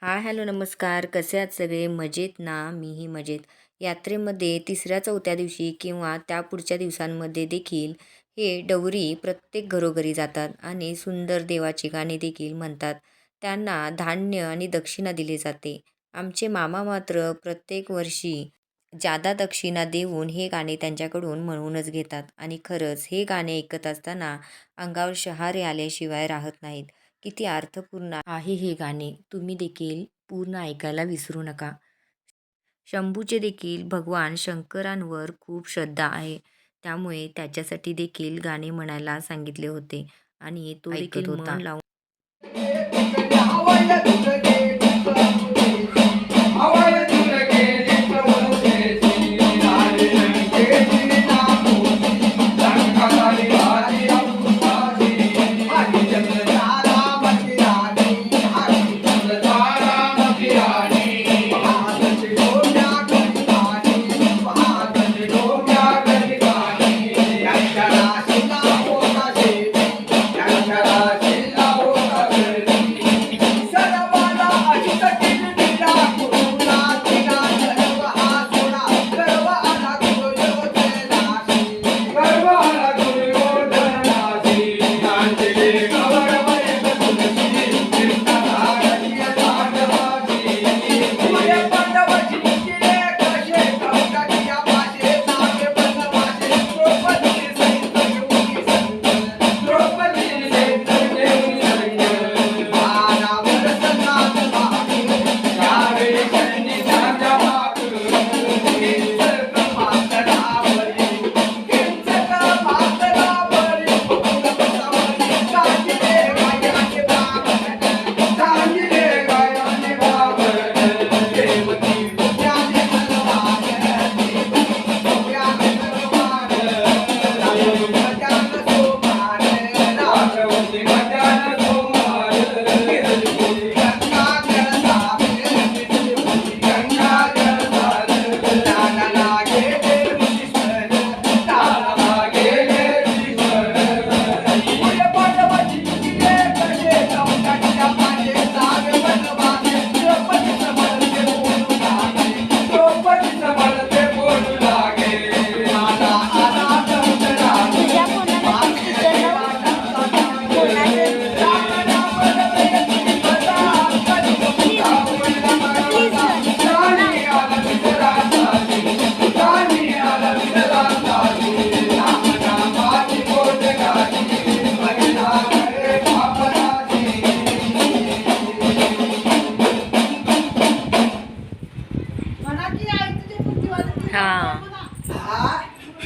Hello, नमस्कार. कसे आहात सगळे? मजेत ना? मीही मजेत. यात्रेमध्ये तिसऱ्या-चौथ्या दिवशी किंवा त्या पुढच्या दिवसांमध्ये देखील हे डवरी प्रत्येक घरोघरी जातात आणि सुंदर देवाची गाणी देखील म्हणतात. त्यांना धान्य आणि दक्षिणा दिली जाते. आमचे मामा मात्र प्रत्येक वर्षी जादा दक्षिणा देऊन हे गाणे त्यांच्याकडून म्हणूनच घेतात आणि खरंच हे गाणे ऐकत असताना अंगावर शहारे आल्याशिवाय राहत नाहीत. किती अर्थपूर्ण आहे हे गाणे. तुम्ही देखील पूर्ण ऐकायला विसरू नका. शंभूचे देखील भगवान शंकरांवर खूप श्रद्धा आहे. त्यामुळे त्याच्यासाठी देखील गाणे म्हणायला सांगितले होते आणि तो देखील मन लावून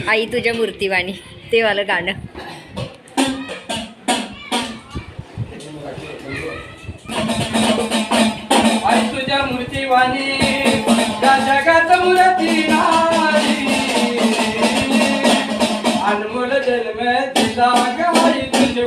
आई तुझ्या मूर्तीवाणी ते वालं गाणं. आई तुझ्या मूर्तीवाणी या जगात मूर्ती नाही, अनमोल जन्म दिला ग आई तुझे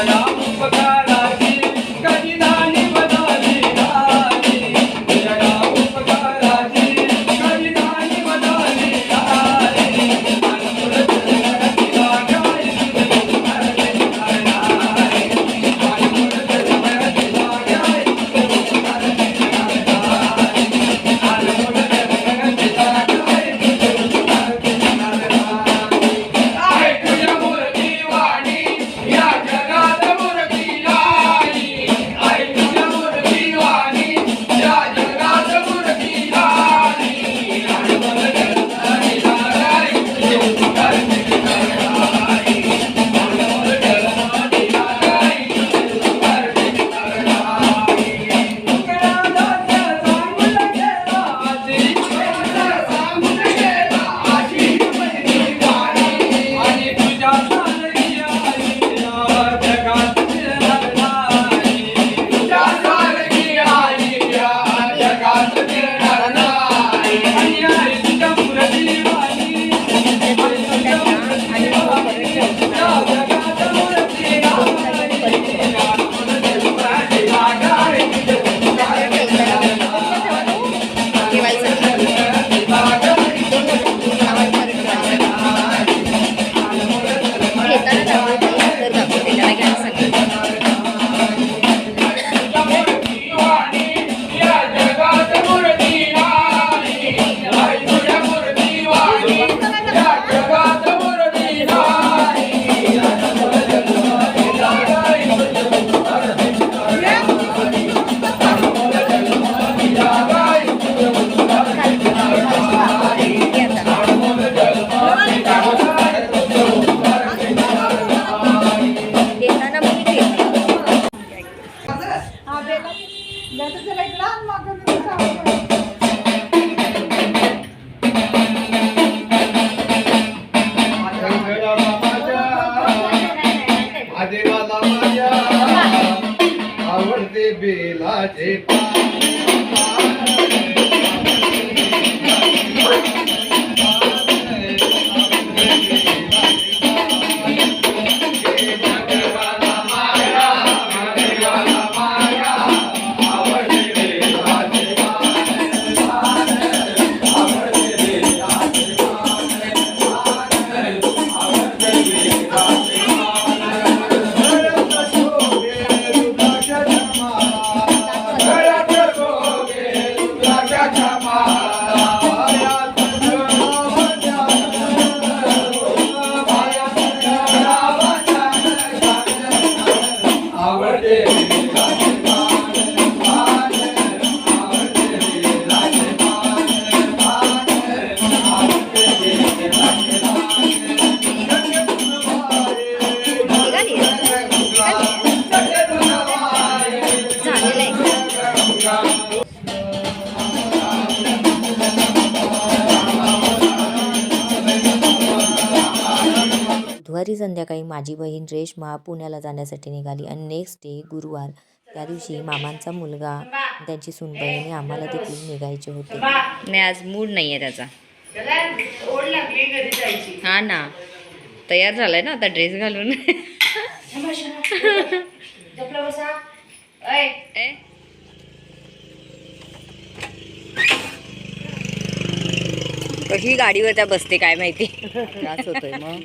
तुझ्या उपकाराची कधी झाली बदली झाली तुझ्या उपकाराची कधी झाली बदली झाली अनमोल जन्मतीला काय तुझे उपकार करणारे अनमोल जन्मतीला काय तुझे उपकार करणारे अनमोल जन्मतीला काय तुझे उपकार करणारे आहे तुझ्या मूर्ती वाणी या जगात मूर्ती नाही आहे तुझ्या मूर्ती वाणी या जगात मूर्ती नाही अनमोल जन्मतीला काय तुझे उपकार करणारे अनमोल जन्मतीला काय तुझे उपकार करणारे तुकरादाच्या सांगून गेला आजी सांगून गेला आजी पहिली वाणी आणि तुझ्या सारखी आई या जगात फिरणार नाही तुझ्या सारखी आई या जगात फिरणार नाही आणि आई तुझ्या मूर्ती वाणी तुझ्या मूर्ती वाणी या जगात मूर्ती नाही अनमोल जन्मतीला काय तुझे उपकार आदेवाला माझ्या आवडते बेलाचे बुधवारी संध्याकाळी माझी बहीण रेश्मा पुण्याला जाण्यासाठी निघाली आणि नेक्स्ट डे गुरुवार त्या दिवशी मामांचा मुलगा त्यांची सुनबाईने आम्हाला देखील निघायचे होते. नाही आज मूड नाही आहे त्याचा. हा ना तयार झालाय ना आता ड्रेस घालून. कशी गाडीवर त्या बसते काय माहिती. त्रास होतोय मग.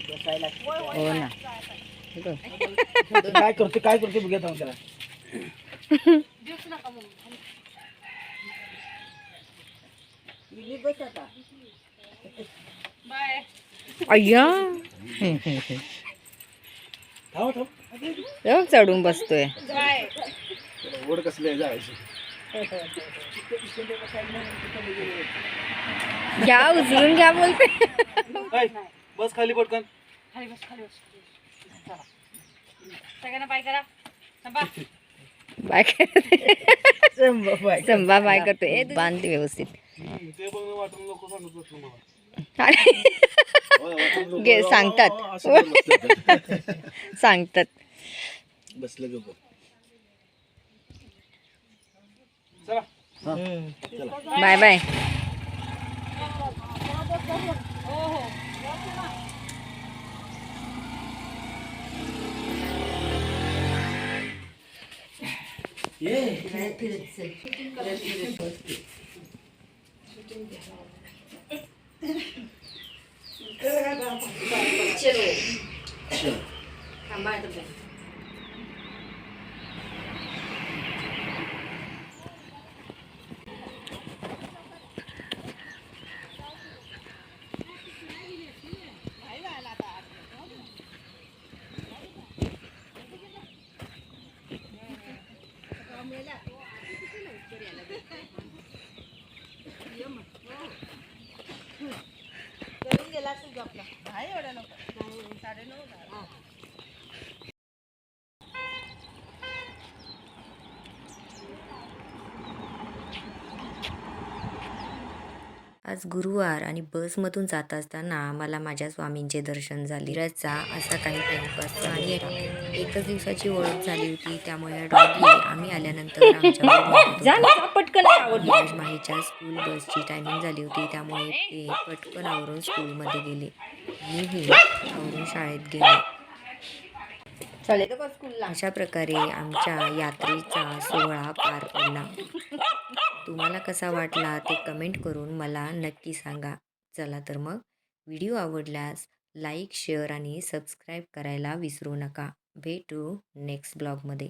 हो ना काय करते बघूया थांब त्याला. अय्या थांब चढून बसतोय. ओढ कसले जायचे घ्या उचलून घ्या बोलते. बस खाली पटकन. बाय संभा बाय करतोय. बांधते व्यवस्थित. ते बघ वाटून लोक सांगत बसलो मला. सांगतात सांगतात. बसलं ग चला बाय बाय. आज गुरुवार आणि बसमधून जात असताना मला माझ्या स्वामींचे दर्शन झाले. रचा असा काही टाइमपास आणि एकच दिवसाची ओळख झाली होती, त्यामुळे डॉगी आम्ही आल्यानंतर नीरज माहीच्या स्कूल बसची टायमिंग झाली होती, त्यामुळे ते पटकन आवरून स्कूलमध्ये गेले. मीही आवरून शाळेत गेले. अशा प्रकारे आमच्या यात्रेचा सोहळा पार पडला. तुम्हाला कसा वाटला ते कमेंट करून मला नक्की सांगा. चला तर मग व्हिडिओ आवडल्यास लाईक, शेअर आणि सबस्क्राईब करायला विसरू नका. भेटू नेक्स्ट ब्लॉगमध्ये.